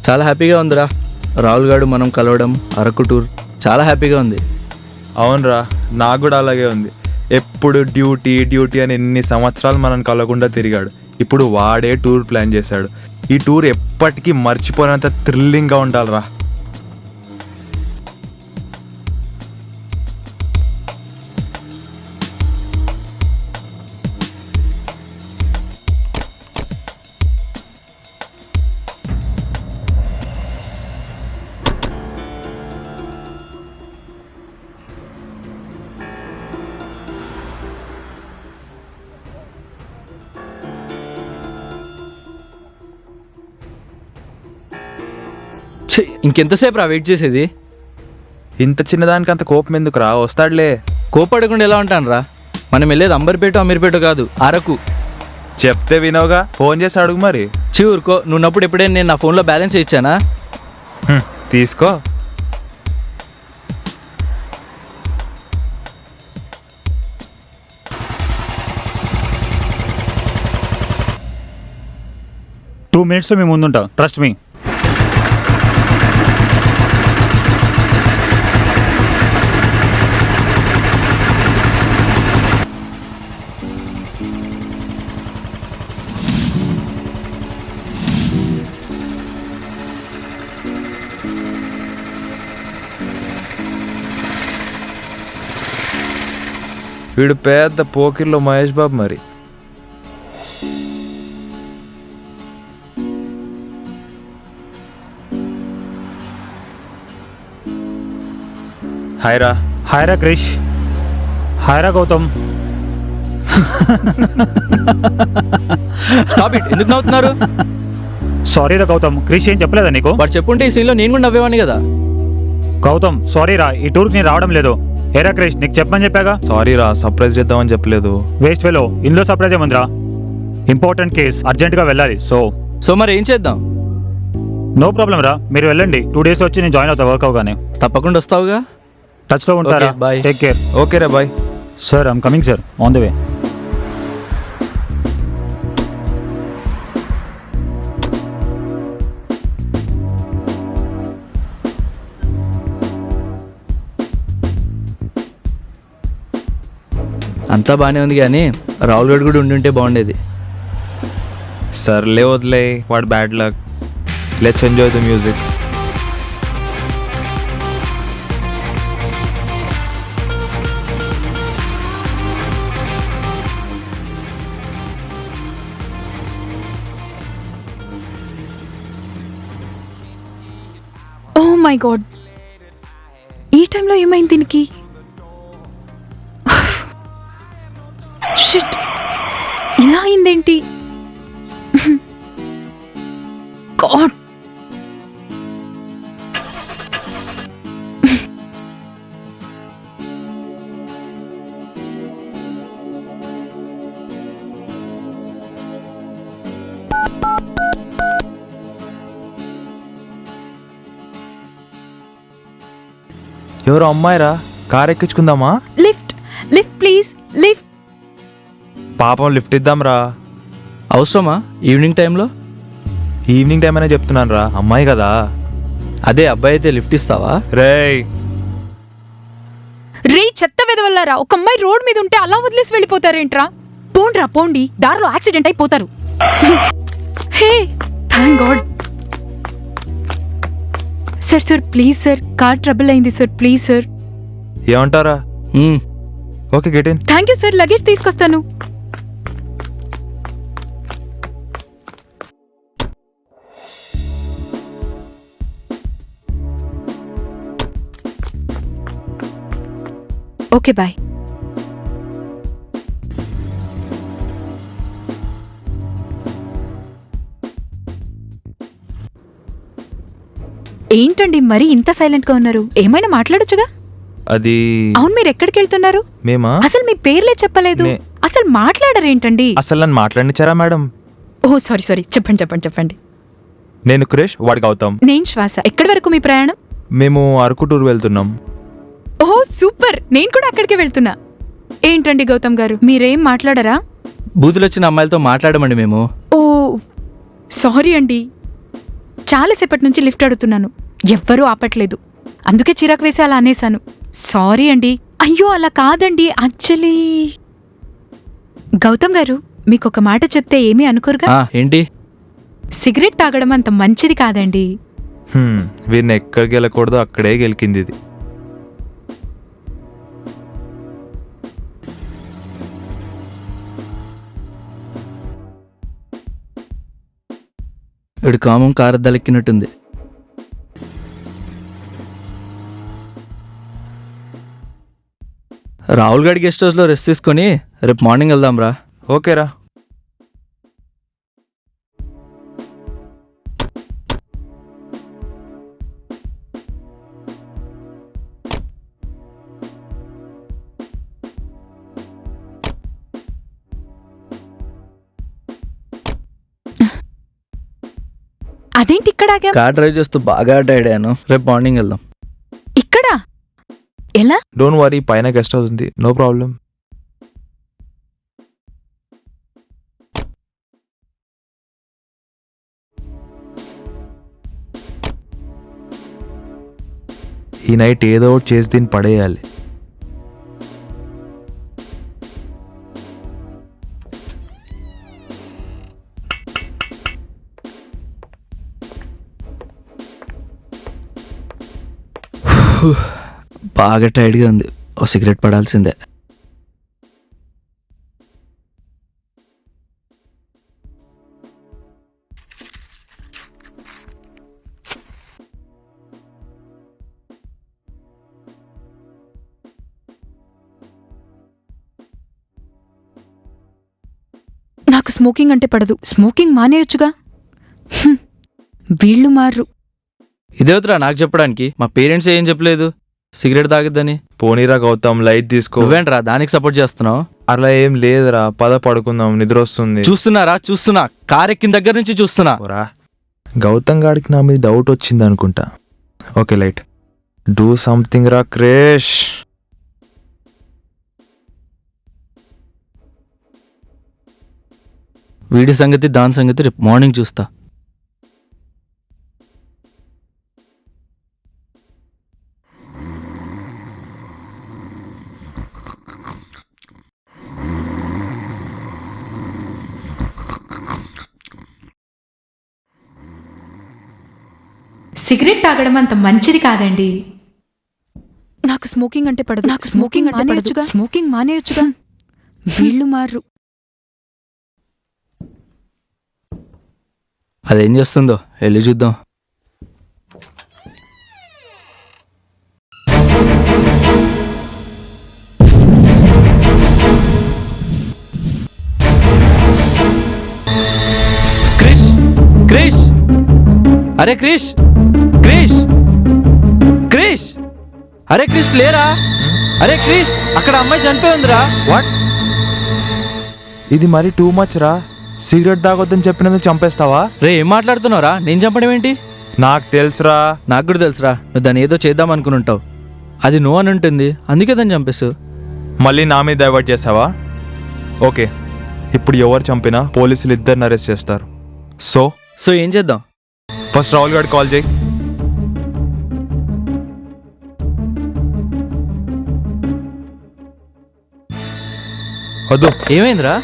చాలా హ్యాపీగా ఉందిరా. రాహుల్ గారు మనం కలవడం, అరకు టూర్ చాలా హ్యాపీగా ఉంది. అవునరా, నాకు కూడా అలాగే ఉంది. ఎప్పుడు డ్యూటీ డ్యూటీ అని ఎన్ని సంవత్సరాలు మనం కలవకుండా తిరిగాడు. ఇప్పుడు వాడే టూర్ ప్లాన్ చేశాడు. ఈ టూర్ ఎప్పటికీ మర్చిపోయినంత థ్రిల్లింగ్గా ఉండాలిరా. ఇంకెంతసేపు రా వెయిట్ చేసేది? ఇంత చిన్నదానికి అంత కోపం ఎందుకురా, వస్తాడులే. కోపడకుండా ఎలా ఉంటాను రా? మనం వెళ్ళేది అంబర్పేట అమీర్పేట కాదు, అరకు. చెప్తే వినోగా, ఫోన్ చేసి అడుగు మరి. ఊరుకో, నువ్వు నప్పుడు ఎప్పుడైనా నేను నా ఫోన్లో బ్యాలెన్స్ ఇచ్చానా? తీసుకో. టూ మినిట్స్లో మేము ముందుంటా, ట్రస్ట్ మీ. వీడు పెద్ద పోకిర్లో మహేష్ బాబు మరి. హాయ్రా. హాయ్రా క్రిష్. హాయ్రా గౌతమ్. ఎందుకు నవ్వుతున్నారు? సారీరా గౌతమ్, క్రిష్ ఏం చెప్పలేదా నీకు? వాడు చెప్పుంటే ఈ సీన్లో నేను కూడా నవ్వేవాడిని కదా. గౌతమ్ సారీరా, ఈ టూర్కి నేను రావడం లేదు. ఏరా క్రిష్, నీకు చెప్పని చెప్పాగా. సారీరా, సర్ప్రైజ్ చేద్దామని చెప్పలేదు. వేస్ట్ ఫెలో, ఇందులో సర్ప్రైజ్ ఏముందిరా? ఇంపార్టెంట్ కేస్, అర్జెంట్గా వెళ్ళాలి. సో మరి ఏం చేద్దాం? నో ప్రాబ్లం రా, మీరు వెళ్ళండి. 2 days వచ్చి నేను జాయిన్ అవుతా వర్క్ అవగానే. తప్పకుండా వస్తావుగా? టచ్లో ఉంటారా? Okay, bye. Take care. Okay రా, bye. Sir I'm coming sir, on the way. అంతా బాగానే ఉంది కానీ రాహుల్ గడ్ కూడా ఉండుంటే బాగుండేది. సర్లే వదిలే, వాడు bad luck. Let's enjoy the music. Oh my God, ఈ టైంలో ఏమైంది దీనికి? షిట్, ఇలా అయిందేంటి? గాడ్, ఎవరో అమ్మాయిరా, కార్ ఎక్కించుకుందామా? Lift lift please, lift. పాపం లిఫ్ట్ ఇద్దాంరా. అవసరమా ఈవినింగ్ టైంలో? ఈవినింగ్ టైం అనే చెప్తున్నాను రా, అమ్మాయి కదా. అదే అబ్బాయి అయితే లిఫ్ట్ ఇస్తావా? రేయ్ రే చెత్త వెదవల్లారా, ఒక అమ్మాయి రోడ్ మీద ఉంటే అలా వదిలేసి వెళ్ళిపోతారేంట్రా? పోండ్రా పోండి, దారిలో యాక్సిడెంట్ అయిపోతారు. Hey thank God. Sir please sir, car trouble అయింది సార్, ప్లీజ్ సార్. ఏమంటారా? Okay, get in. Thank you sir, luggage తీసుకొస్తాను. Okay bye. ఏంటండి మరి ఇంత సైలెంట్ గా ఉన్నారు? ఏమైనా మాట్లాడొచ్చుగా. అది అవును, మీరు ఎక్కడికి వెళ్తున్నారు? మేమా? అసలు మీ పేర్లే చెప్పలేదు. అసలు మాట్లాడరేంటండి? అసలు నన్ను మాట్లాడినిచ్చారా మేడం? ఓ సారీ, చెప్పండి. నేను క్రిష్, వాడి గౌతమ్. నేను శ్వాస. ఎక్కడి వరకు మీ ప్రయాణం? మేము అరకు టూర్ వెళ్తున్నాం. ఓ సూపర్, నేను కూడా అక్కడికే వెళ్తున్నా. ఏంటండి గౌతమ్ గారు, మీరేం మాట్లాడరా? బూతులు వచ్చిన అమ్మాయిలతో మాట్లాడమండి మేము. ఓ సారీ అండి. చాలాసేపటి నుంచి లిఫ్ట్ అడుగుతున్నాను, ఎవ్వరూ ఆపట్లేదు. అందుకే చిరాకు వేసి అలా అనేశాను. సారీ అండి. అయ్యో అలా కాదండి, యాక్చువల్లీ గౌతమ్ గారు మీకొక మాట చెప్తే ఏమీ అనుకోరుగా? ఏంటి? సిగరెట్ తాగడం అంత మంచిది కాదండి. వీరిని ఎక్కడికి వెళ్ళకూడదు, అక్కడే గెలికింది ఇది. ఇడు కామం కారద్దలెక్కినట్టుంది. రాహుల్ గడి గెస్ట్ హౌస్లో రెస్ట్ తీసుకొని రేపు మార్నింగ్ వెళ్దాం రా. ఓకేరా. అదేంటి ఇక్కడ ఆగాం? కార్ డ్రైవ్ చేస్తూ బాగా టైర్డ్ అయ్యాను. రేపు మార్నింగ్ వెళ్దాం. ఇక్కడ ఎలా? డోంట్ వరీ, పైన గెస్ట్ హౌస్ ఉంది, నో ప్రాబ్లం. ఈ నైట్ ఏదో ఒకటి చేసి దీన్ని పడేయాలి. బాగా టైర్డ్గా ఉంది, ఓ సిగరెట్ పడాల్సిందే. నాకు స్మోకింగ్ అంటే పడదు. స్మోకింగ్ మానేయొచ్చుగా. వీళ్ళు మారు. ఇదేవతరా నాకు చెప్పడానికి? మా పేరెంట్స్ ఏం చెప్పలేదు సిగరెట్ తాగిద్దని. పోనీరా గౌతమ్, లైట్ తీసుకో. నువ్వేంట్రా దానికి సపోర్ట్ చేస్తున్నావు? అలా ఏం లేదురా, పద పడుకుందాం, నిద్ర వస్తుంది. చూస్తున్నా కార్ ఎక్కిన దగ్గర నుంచి చూస్తున్నా. గౌతమ్ గాడికి నా మీద డౌట్ వచ్చింది అనుకుంటా. ఓకే లైట్, డూ సంథింగ్ రా క్రేష్. వీడి సంగతి దాని సంగతి రేపు మార్నింగ్ చూస్తా. సిగరెట్ తాగడం అంత మంచిది కాదండి. నాకు స్మోకింగ్ అంటే పడదు. నాకు స్మోకింగ్ అంటే పడదు. స్మోకింగ్ మానేయొచ్చుగా. వీళ్ళు మారు. అదేం చేస్తుందో వెళ్ళి చూద్దాం. క్రిష్, క్రిష్, అరే క్రిష్, క్రిష్, క్రిష్, అరే క్రిష్ లేరా? అరే క్రిష్, అక్కడ అమ్మాయి చనిపోయిందిరా. వాట్? ఇది మరి టూ మచ్ రా. సిగరెట్ తాగొద్దని చెప్పినందుకు చంపేస్తావా? రే ఏం మాట్లాడుతున్నావురా? నేను చంపడం ఏంటి? నాకు తెలుసురా. నాకు కూడా తెలుసురా. నువ్వు దాన్ని ఏదో చేద్దాం అనుకుని ఉంటావు. అది నువ్వు అని ఉంటుంది, అందుకే దాన్ని చంపేసు. మళ్ళీ నా మీద డైవర్ట్ చేసావా? ఓకే, ఇప్పుడు ఎవరు చంపినా పోలీసులు ఇద్దరిని అరెస్ట్ చేస్తారు. సో ఏం చేద్దాం? ఫస్ట్ రాహుల్ గారికి కాల్ చేయి. వద్దు, ఏమైందిరా?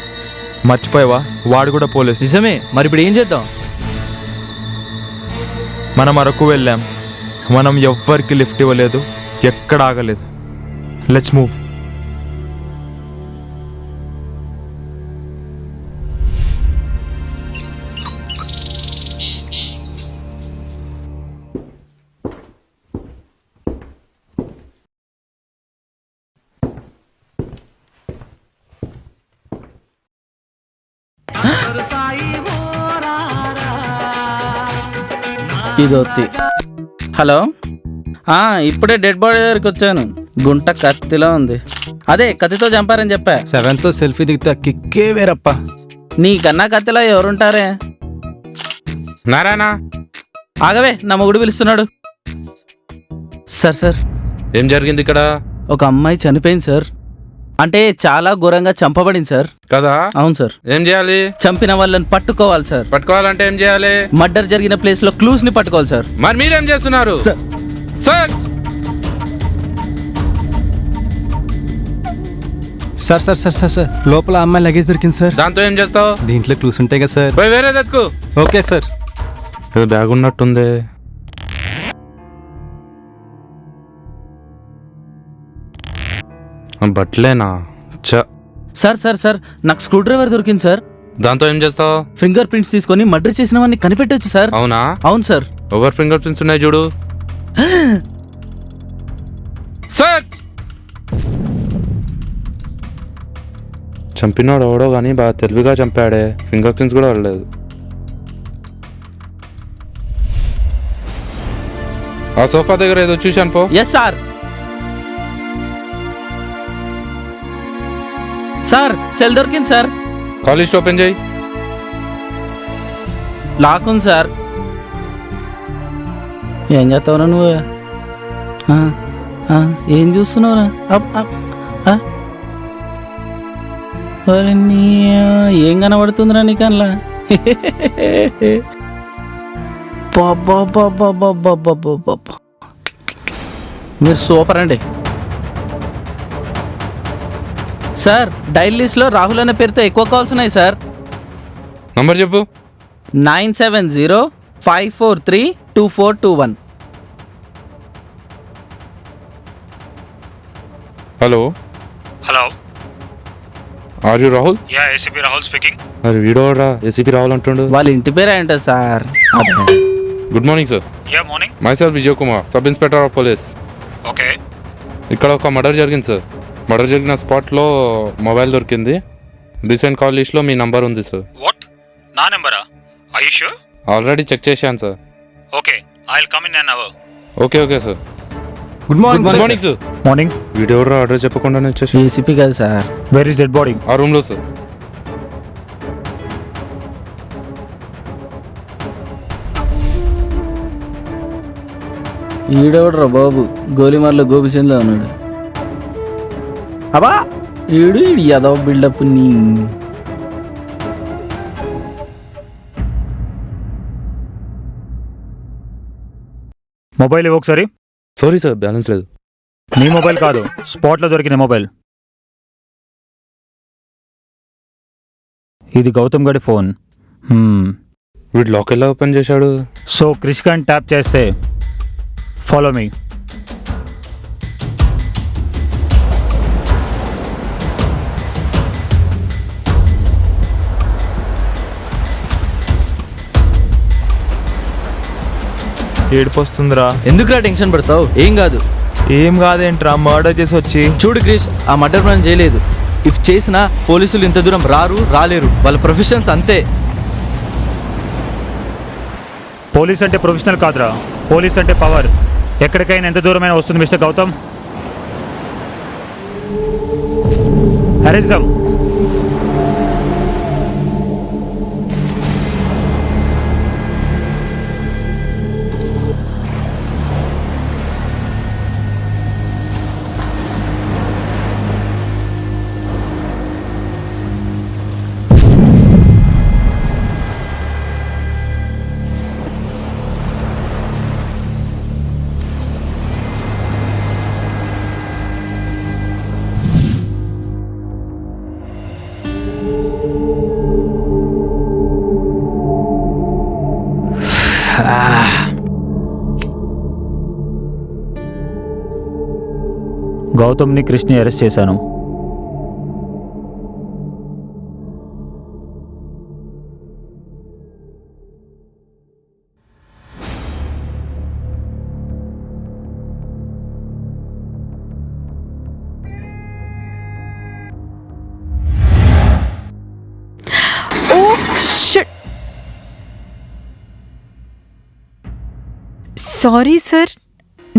మర్చిపోయావా? వాడు కూడా పోలీస్. నిజమే, మరి ఇప్పుడు ఏం చేద్దాం? మనం అరకు వెళ్ళాం, మనం ఎవ్వరికి లిఫ్ట్ ఇవ్వలేదు, ఎక్కడ ఆగలేదు. Let's move. ఇదొత్తి. హలో, ఇప్పుడే డెడ్ బాడీ దగ్గరికి వచ్చాను. గుంట కత్తిలో ఉంది. అదే కత్తితో చంపారని చెప్పా. 7th సెల్ఫీ దిగితే కిక్కే వేరప్ప. నీకన్నా కత్తిలో ఎవరుంటారే? నారాయణ, ఆగవే, నా మొగుడు పిలుస్తున్నాడు. సార్, ఏం జరిగింది ఇక్కడ? ఒక అమ్మాయి చనిపోయింది సార్. అంటే చాలా ఘోరంగా చంపబడింది సార్. కదా అవును సార్. ఏం చేయాలి? చంపిన వాళ్ళని పట్టుకోవాలి సార్. పట్టుకోవాలంటే ఏం చేయాలి? మర్డర్ జరిగిన ప్లేస్ లో క్లూస్ ని పట్టుకోవాలి సార్. మరి మీరేం చేస్తున్నారు? Sir. Sir sir sir sir sir sir లోపల అమ్మాయి లగేజ్ దొరికింది సార్. దాంతో ఏం చేస్తావు? దీంట్లో క్లూస్ ఉంటాయి కదా సార్. పోయి వేరే దక్కు. Okay sir. బ్యాగ్ ఉన్నట్టుంది. బట్టలేనా? సార్ సార్ సార్ నాకు స్క్రూ డ్రైవర్ దొరికింది సార్. దాంతో ఏం చేస్తావు? ఫింగర్ ప్రింట్స్ తీసుకొని మర్డర్ చేసిన వాడిని కనిపెట్టొచ్చు సార్. అవునా? అవును సార్. ఓవర్ ఫింగర్ ప్రింట్స్ ఉన్నాయి చూడు. సార్ చంపినాడు ఎవడో కానీ బాగా తెలివిగా చంపాడే. ఫింగర్ ప్రింట్స్ కూడా పడలేదు. ఆ సోఫా దగ్గర ఏదో చూశాను పో. Yes sir. సార్ సెల్ దొరికింది సార్. కాలేజ్ ఓపెన్ చేయి. లాక్ ఉంది సార్. ఏం చేస్తావురా నువ్వు? ఏం చూస్తున్నావురా? ఏం కనబడుతుందిరా నీకల్లా? మీరు సూపర్ అండి సార్. డైల్ లిస్ట్లో రాహుల్ అనే పేరుతో ఎక్కువ కాల్స్ ఉన్నాయి సార్. నంబర్ చెప్పు. 9705432421. Hello hello. Are you Rahul? Yeah, ACP Rahul speaking. మరి వీడోరా ఏసీపీ రాహుల్ అంటుండు. వాళ్ళ ఇంటి పేరు ఏంటో సార్? Good morning sir. Yeah morning. Myself Vijay Kumar, sub inspector of police. Okay. ఇక్కడ ఒక మర్డర్ జరిగింది సార్. మర్డర్ జరిగిన స్పాట్లో మొబైల్ దొరికింది. రీసెంట్ కాల్ లిస్ట్లో మీ నంబర్ ఉంది సార్. వాట్? నా నెంబరా? Are you sure? Already check చేశాను sir. Okay, I will come in an hour. Okay okay sir. Good morning. Good morning sir. Morning. Video order చెప్పకుండానే వచ్చేసి ఏసీపీ కదా sir. Where is dead body? ఆ రూమ్లో sir. ఈడెవడరా బాబు? గోలిమార్లో గోపిచంద్లో ఉన్నాడు. అబ్బా ఈడు Yadav buildup నీ. మొబైల్ ఇవ్వు ఒకసారి. సారీ సార్, బ్యాలెన్స్ లేదు. నీ మొబైల్ కాదు, స్పాట్లో దొరికిన మొబైల్. ఇది గౌతమ్ గడి ఫోన్. వీడు లాక్ ఎలా ఓపెన్ చేశాడు? సో క్రిష్కాన్ ట్యాప్ చేస్తే ఫాలో మీ. ఏడుపు వస్తుందిరా. ఎందుకురా టెన్షన్ పడతావు? ఏం కాదు. ఏం కాదేంట్రా, మర్డర్ చేసి వచ్చి. చూడు క్రిష్, ఆ మర్డర్ మనం చేయలేదు. ఇఫ్ చేసినా పోలీసులు ఇంత దూరం రాలేరు. వాళ్ళ ప్రొఫెషన్స్ అంతే. పోలీస్ అంటే ప్రొఫెషనల్ కాదురా, పోలీస్ అంటే పవర్. ఎక్కడికైనా ఎంత దూరమైనా వస్తుంది మిస్టర్ గౌతమ్. Arrest them. గౌతమ్ని కృష్ణని అరెస్ట్ చేశాను. Oh shit. సారీ సార్,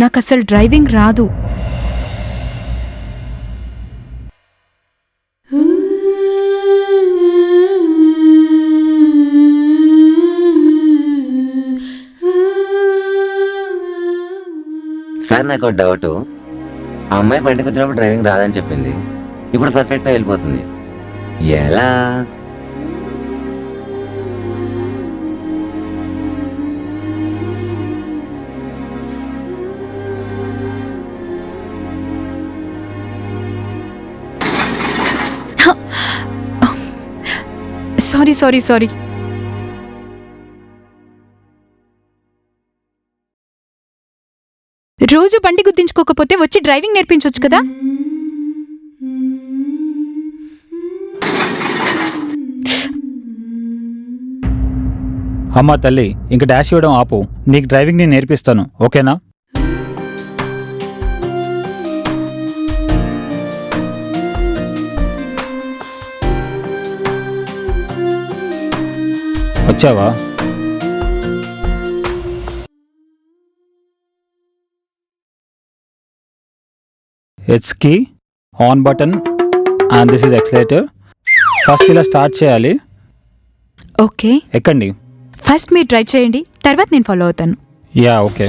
నాకు అసలు డ్రైవింగ్ రాదు. సార్ నాకు డౌట్, ఆ అమ్మాయి బయటకు వచ్చినప్పుడు డ్రైవింగ్ రాదని చెప్పింది. ఇప్పుడు పర్ఫెక్ట్గా వెళ్ళిపోతుంది. ఎలా? సారీ. రోజు బండి గుద్దించుకోకపోతే వచ్చి డ్రైవింగ్ నేర్పించవచ్చు కదా. అమ్మా తల్లి, ఇంక డాష్ ఇవ్వడం ఆపు. నీకు డ్రైవింగ్ నేను నేర్పిస్తాను, ఓకేనా? వచ్చావా? It's key, on button and this is accelerator. First ఇలా స్టార్ట్ చేయాలి. ఓకే, ఎక్కండి. ఫస్ట్ మీరు ట్రై చేయండి, తర్వాత నేను ఫాలో అవుతాను. Yeah okay.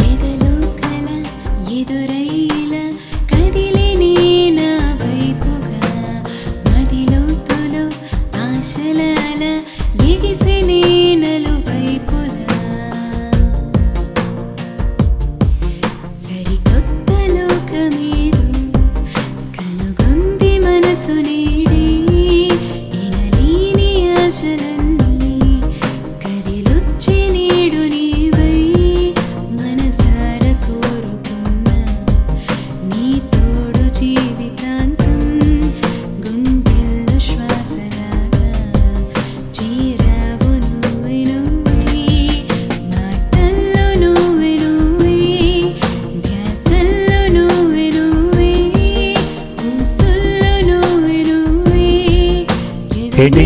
ఏంటి?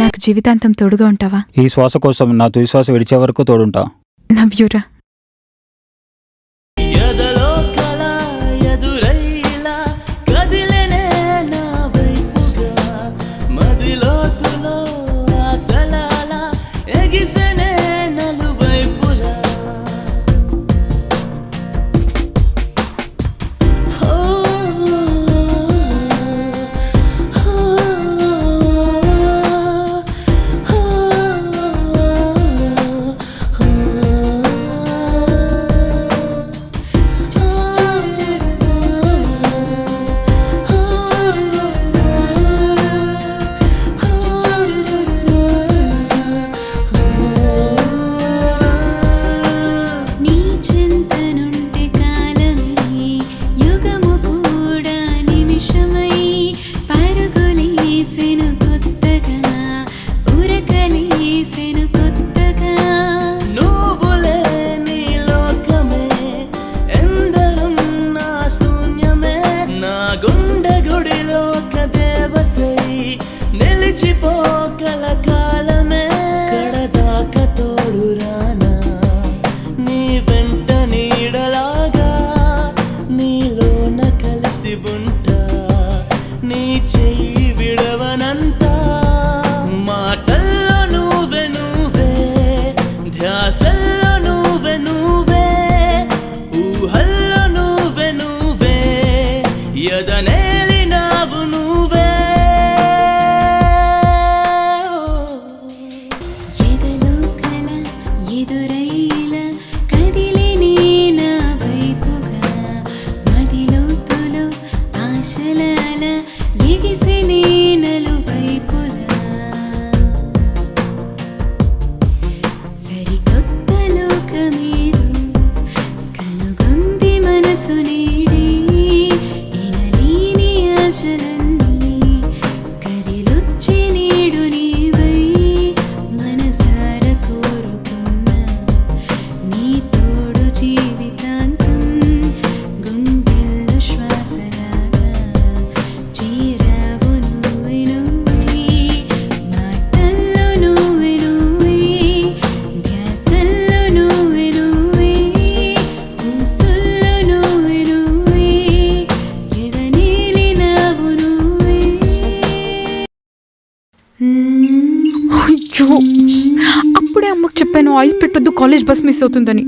నాకు జీవితాంతం తోడుగా ఉంటావా? ఈ శ్వాస కోసం నా తుది శ్వాస విడిచే వరకు తోడుంటా. నవ్యూరా. అప్పుడే అమ్మకు చెప్పాను ఆయిల్ పెట్టొద్దు, కాలేజ్ బస్ మిస్ అవుతుందని.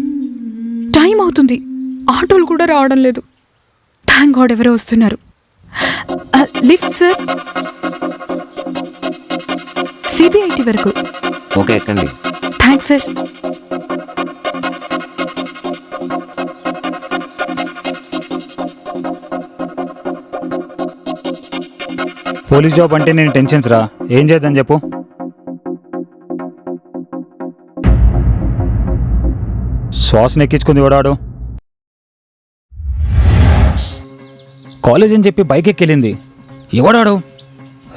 టైం అవుతుంది, ఆటోలు కూడా రావడం లేదు. థ్యాంక్ గాడ్ ఎవరో వస్తున్నారు. లిఫ్ట్ సార్, సిబిఐటి వరకు. ఓకే ఎక్కండి. Thanks sir. పోలీస్ జాబ్ అంటే నేను టెన్షన్స్ రా, ఏం చేద్దాం చెప్పు. శ్వాసను ఎక్కించుకుంది ఓడాడు. కాలేజ్ అని చెప్పి బైక్ ఎక్కెళ్ళింది, ఎవడాడు?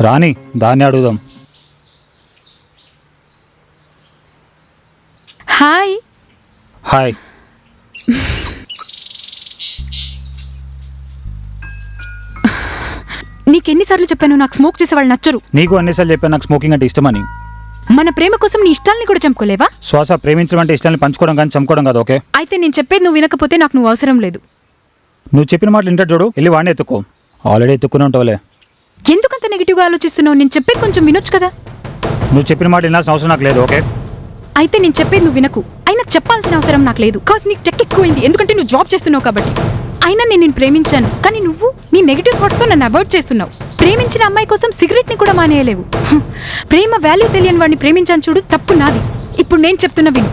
రాని దాన్ని అడుగుదాం. హాయ్. హాయ్. నీకెన్నిసార్లు చెప్పాను నాకు స్మోక్ చేసే వాళ్ళు నచ్చరు. నీకు అన్నిసార్లు చెప్పాను నాకు స్మోకింగ్ అంటే ఇష్టమని. మన ప్రేమ కోసం నీ ఇష్టాల్ని కూడా చంపుకోలేవా? శ్వాస ప్రేమించడం అంటే ఇష్టాన్ని పంచుకోవడం కానీ చంపుకోవడం కాదు. ఓకే, అయితే నేను చెప్పేది నువ్వు వినకపోతే నాకు నువ్వు అవసరం లేదు. నువ్వు చెప్పిన మాటలు ఇంటర్ చూడు, వెళ్ళి వాడిని ఎత్తుకో. ఆల్రెడీ ఎత్తుకుని ఉంటావులే. ఎందుకంత నెగిటివ్గా ఆలోచిస్తున్నావు? నేను చెప్పేది కొంచెం వినొచ్చు కదా. నువ్వు చెప్పిన మాట వినాల్సిన అవసరం నాకు లేదు. ఓకే, అయితే నేను చెప్పేది నువ్వు వినకు. అయినా చెప్పాల్సిన అవసరం నాకు లేదు, కాజ్ నీకు టెక్ ఎక్కువైంది, ఎందుకంటే నువ్వు జాబ్ చేస్తున్నావు కాబట్టి. అయినా నేను నిన్ను ప్రేమించాను, కానీ నువ్వు నీ నెగిటివ్ థాట్స్తో నన్ను అవాయిడ్ చేస్తున్నావు. ప్రేమించిన అమ్మాయి కోసం సిగరెట్ని కూడా మానేయలేవు. ప్రేమ వాల్యూ తెలియని వాడిని ప్రేమించాను చూడు, తప్పు నాది. ఇప్పుడు నేను చెప్తున్నా విను.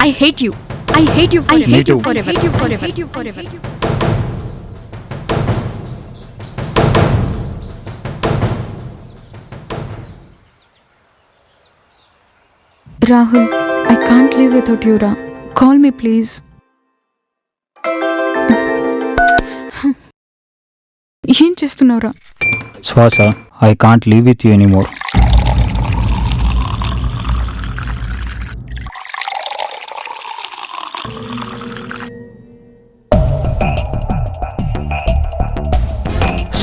I hate you, I hate you, I hate you forever, hate you forever. Rahul, I can't live without you రా. Call me please. ఏం చేస్తున్నావురా? Shwasa, I can't leave with you anymore.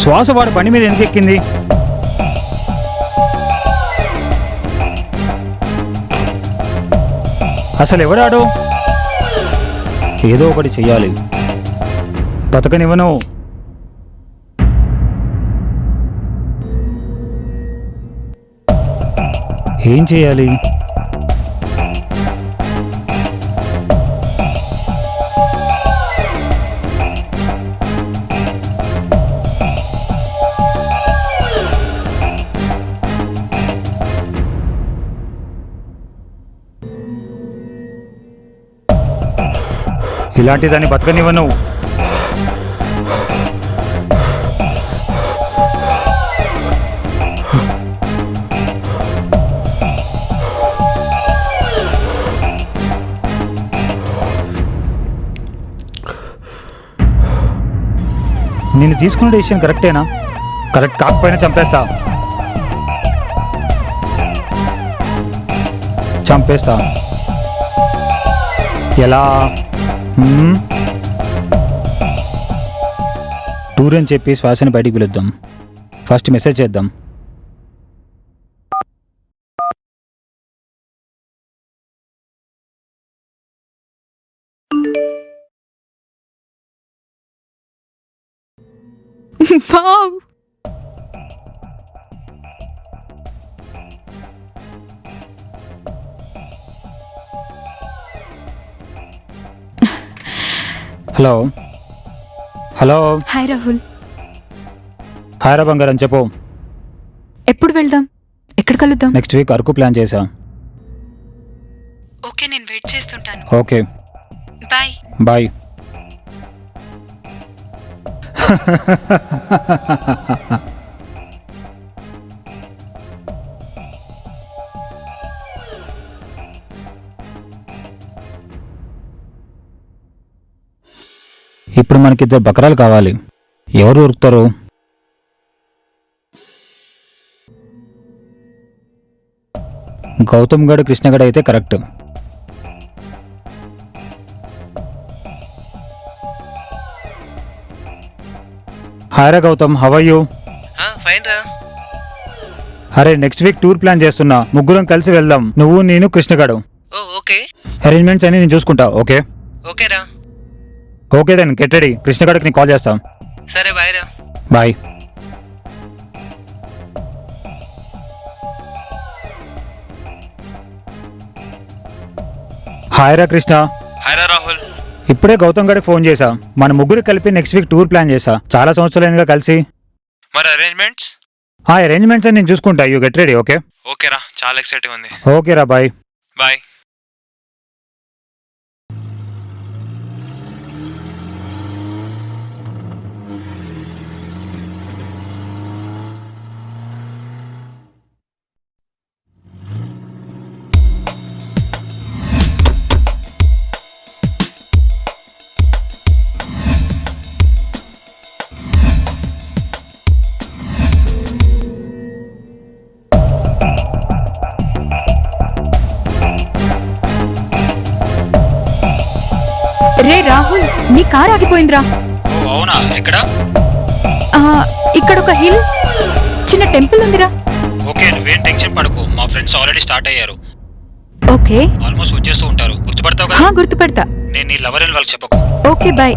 Shwasa వాడు బండి మీద ఎందుకు ఎక్కింది? అసలు ఎవడాడు? ఏదో ఒకటి చెయ్యాలి, బతకనివ్వను. ఏం చేయాలి? ఇలాంటి దాన్ని బతకనివ్వను. నేను తీసుకున్న డెసిషన్ కరెక్టేనా? కరెక్ట్ కాకపోయినా చంపేస్తా. చంపేస్తా. ఎలా? టూర్ అని చెప్పి శ్వాసని బయటికి పిలుద్దాం. ఫస్ట్ మెసేజ్ చేద్దాం. Wow. Hello hello. Hi Rahul. Hi రా బంగారం, చెప్పు. ఎప్పుడు వెళ్దాం? ఎక్కడ కలుద్దాం? నెక్స్ట్ వీక్ అరకు ప్లాన్ చేసా. ఓకే, నేను వెయిట్ చేస్తుంటాను. Okay, bye. బాయ్. ఇప్పుడు మనకిద్దరు బకరాలు కావాలి. ఎవరు ఉరుకుతారు? గౌతమ్ గడు, కృష్ణ గడు అయితే కరెక్ట్. హాయ్ రా Gautam, how are you? Fine రా. అరే నెక్స్ట్ వీక్ టూర్ ప్లాన్ చేస్తున్నా, ముగ్గురం కలిసి వెళ్దాం. నువ్వు, నేను, కృష్ణగాడు. ఓ ఓకే. అరేంజ్మెంట్స్ అన్ని నేను చూసుకుంటా. ఓకే ఓకే రా. Okay then get ready. కృష్ణగాడికి నేను కాల్ చేస్తాం. సరే బాయ్ రా. బాయ్. హాయ్ రా కృష్ణ. హాయ్ రా రాహుల్. ఇప్పుడే గౌతమ్ గడికి ఫోన్ చేశా. మన ముగ్గురు కలిపి నెక్స్ట్ వీక్ టూర్ ప్లాన్ చేశా. చాలా సంవత్సరాలుగా కలిసి. మరి అరేంజ్మెంట్స్? ఆ అరేంజ్మెంట్స్ నేను చూసుకుంటా. You get ready. ఓకే ఓకేరా, చాలా ఎక్సైటింగ్ ఉంది. ఓకేరా, బాయ్. బాయ్. రే రాహుల్, నీ కార్ ఆగిపోయిందిరా. అవునా? ఎక్కడ? ఇక్కడ ఒక హిల్, చిన్న టెంపుల్ ఉందిరా. ఓకే, నువ్వేం టెన్షన్ పడకు. మా ఫ్రెండ్స్ ఆల్రెడీ స్టార్ట్ అయ్యారు. ఓకే, ఆల్మోస్ట్ వచ్చేస్తూ ఉంటారు. గుర్తుపడతావు కదా? గుర్తుపడతా. నేను నీ లవర్ అని వాళ్ళకి చెప్పకు. Okay, bye.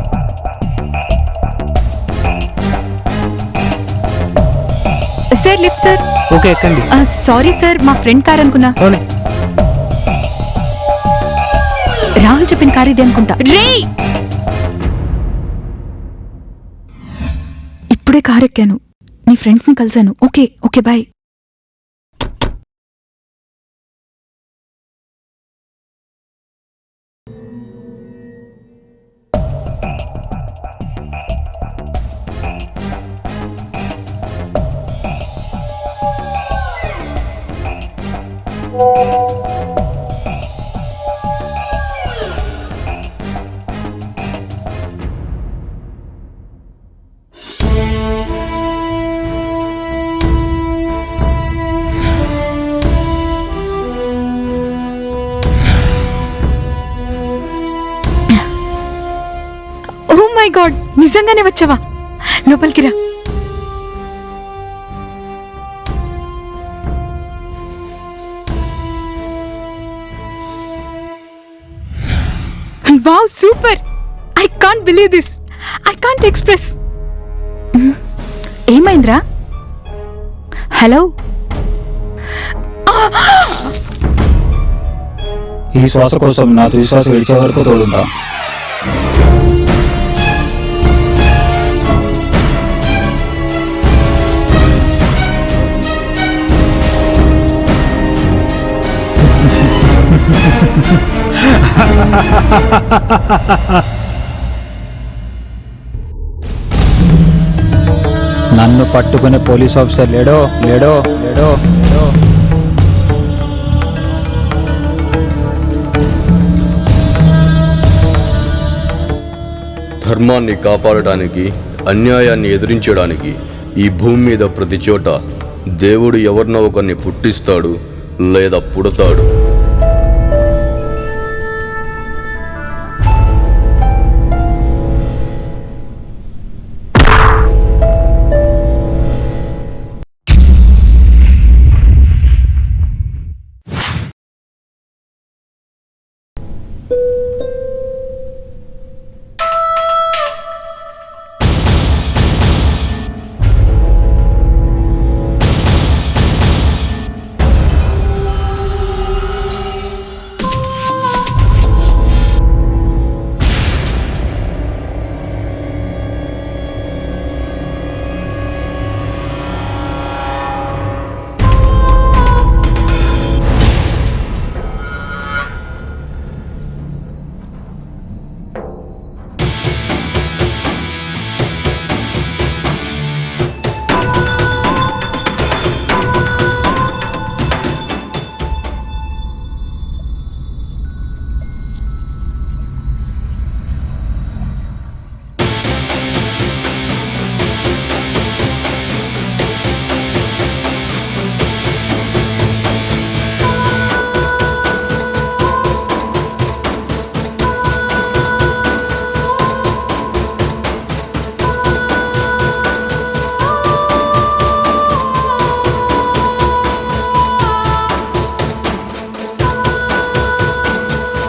Sir lift sir. Okay, ఎక్కండి. సారీ సార్, మా ఫ్రెండ్ కార్ అనుకున్నా. రాహుల్ చెప్పిన కార్ ఇది అనుకుంటా. రే, ఇప్పుడే కార్ ఎక్కాను, నీ ఫ్రెండ్స్ ని కలిశాను. Okay okay, bye. Oh my God, నిజంగానే వచ్చావా? లోపలికి రా. Wow, super. I can't believe this. I can't express. ఏమైందిరా? హలో, ఈ శ్వాస కోసం నా తుది విడిచే వరకు తోడుంటా. నన్ను పట్టుకునే పోలీస్ ఆఫీసర్ లేడో లేడో లేడో లేడో. ధర్మాన్ని కాపాడటానికి, అన్యాయాన్ని ఎదిరించడానికి ఈ భూమి మీద ప్రతి చోట దేవుడు ఎవరినో ఒకరిని పుట్టిస్తాడు లేదా పుడతాడు.